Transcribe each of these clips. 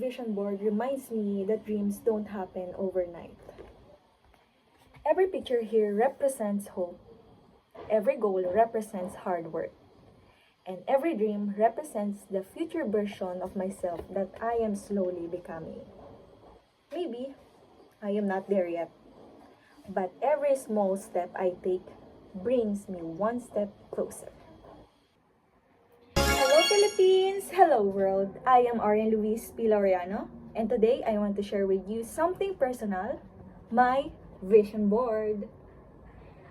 vision board reminds me that dreams don't happen overnight. Every picture here represents hope. Every goal represents hard work. And every dream represents the future version of myself that I am slowly becoming. Maybe I am not there yet, but every small step I take brings me one step closer. Hello Philippines! Hello world! I am Arian Luis P. Laureano, and today I want to share with you something personal, my vision board.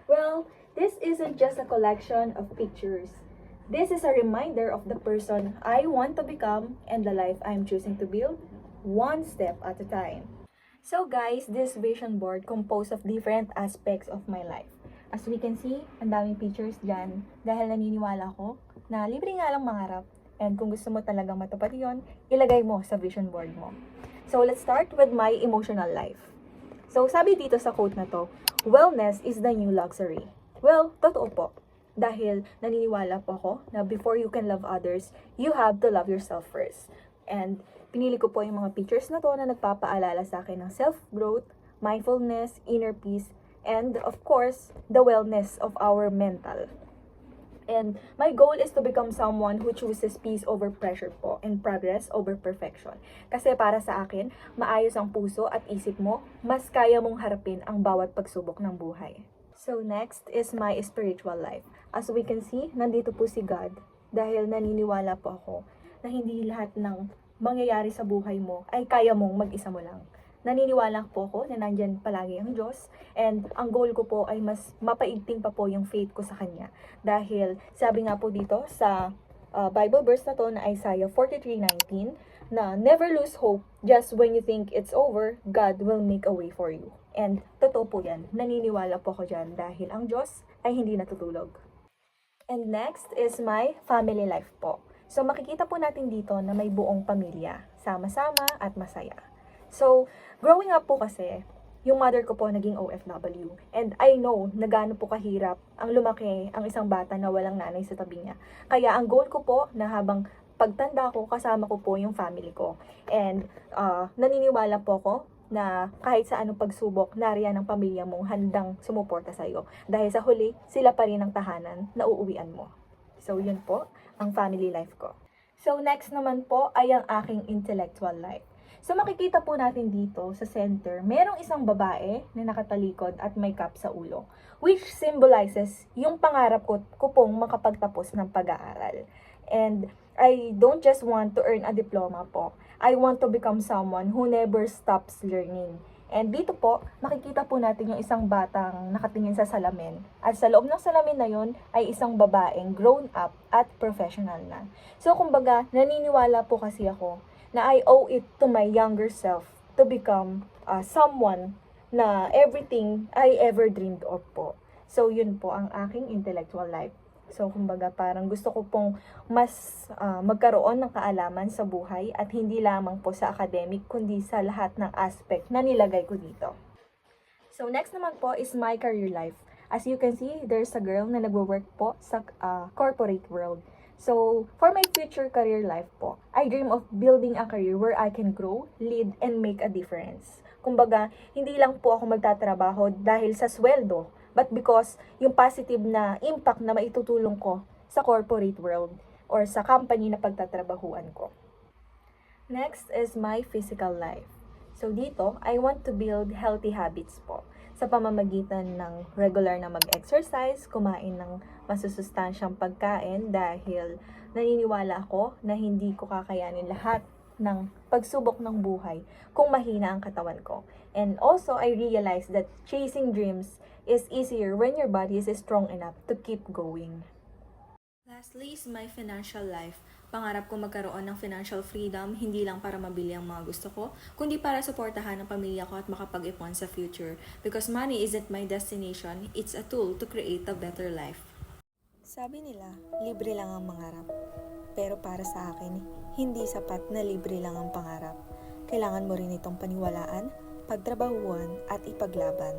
Well, this isn't just a collection of pictures. This is a reminder of the person I want to become and the life I'm choosing to build, one step at a time. So guys, this vision board composed of different aspects of my life. As we can see, ang daming pictures dyan dahil naniniwala ko na libre nga lang mangarap. And kung gusto mo talagang matupad yon, ilagay mo sa vision board mo. So let's start with my emotional life. So sabi dito sa quote na to, wellness is the new luxury. Well, totoo po. Dahil naniniwala po ako na before you can love others, you have to love yourself first. And pinili ko po yung mga pictures na to na nagpapaalala sa akin ng self-growth, mindfulness, inner peace, and of course, the wellness of our mental. And my goal is to become someone who chooses peace over pressure po and progress over perfection. Kasi para sa akin, maayos ang puso at isip mo, mas kaya mong harapin ang bawat pagsubok ng buhay. So next is my spiritual life. As we can see, nandito po si God dahil naniniwala po ako na hindi lahat ng mangyayari sa buhay mo ay kaya mong mag-isa mo lang. Naniniwala po ako na nandyan palagi ang Diyos, and ang goal ko po ay mas mapaigting pa po yung faith ko sa Kanya. Dahil sabi nga po dito sa Bible verse na to na Isaiah 43:19 na never lose hope, just when you think it's over, God will make a way for you. And totoo po yan, naniniwala po ako dyan dahil ang Diyos ay hindi natutulog. And next is my family life po. So makikita po natin dito na may buong pamilya, sama-sama at masaya. So, growing up po kasi, yung mother ko po naging OFW. And I know na gaano po kahirap ang lumaki ang isang bata na walang nanay sa tabi niya. Kaya ang goal ko po na habang pagtanda ko, kasama ko po yung family ko. And naniniwala po ako na kahit sa anong pagsubok, nariyan ang pamilya mong handang sumuporta sa iyo. Dahil sa huli, sila pa rin ang tahanan na uuwian mo. So, yun po ang family life ko. So, next naman po ay ang aking intellectual life. So makikita po natin dito sa center, merong isang babae na nakatalikod at may cap sa ulo, which symbolizes yung pangarap ko pong makapagtapos ng pag-aaral. And I don't just want to earn a diploma po. I want to become someone who never stops learning. And dito po, makikita po natin yung isang batang nakatingin sa salamin. At sa loob ng salamin na yon ay isang babaeng grown up at professional na. So kumbaga, naniniwala po kasi ako na I owe it to my younger self to become someone na everything I ever dreamed of po. So, yun po ang aking intellectual life. So, kumbaga, parang gusto ko pong mas magkaroon ng kaalaman sa buhay at hindi lamang po sa academic, kundi sa lahat ng aspect na nilagay ko dito. So, next naman po is my career life. As you can see, there's a girl na nagwo-work po sa corporate world. So, for my future career life po, I dream of building a career where I can grow, lead, and make a difference. Kumbaga, hindi lang po ako magtatrabaho dahil sa sweldo, but because yung positive na impact na maitutulong ko sa corporate world or sa company na pagtatrabahuan ko. Next is my physical life. So dito, I want to build healthy habits po sa pamamagitan ng regular na mag-exercise, kumain ng masusustansyang pagkain dahil naniniwala ako na hindi ko kakayanin lahat ng pagsubok ng buhay kung mahina ang katawan ko. And also, I realized that chasing dreams is easier when your body is strong enough to keep going. Lastly is my financial life. Pangarap ko magkaroon ng financial freedom, hindi lang para mabili ang mga gusto ko, kundi para suportahan ang pamilya ko at makapag-ipon sa future. Because money isn't my destination, it's a tool to create a better life. Sabi nila, libre lang ang mangarap. Pero para sa akin, hindi sapat na libre lang ang pangarap. Kailangan mo rin itong paniwalaan, pagtrabahuan at ipaglaban.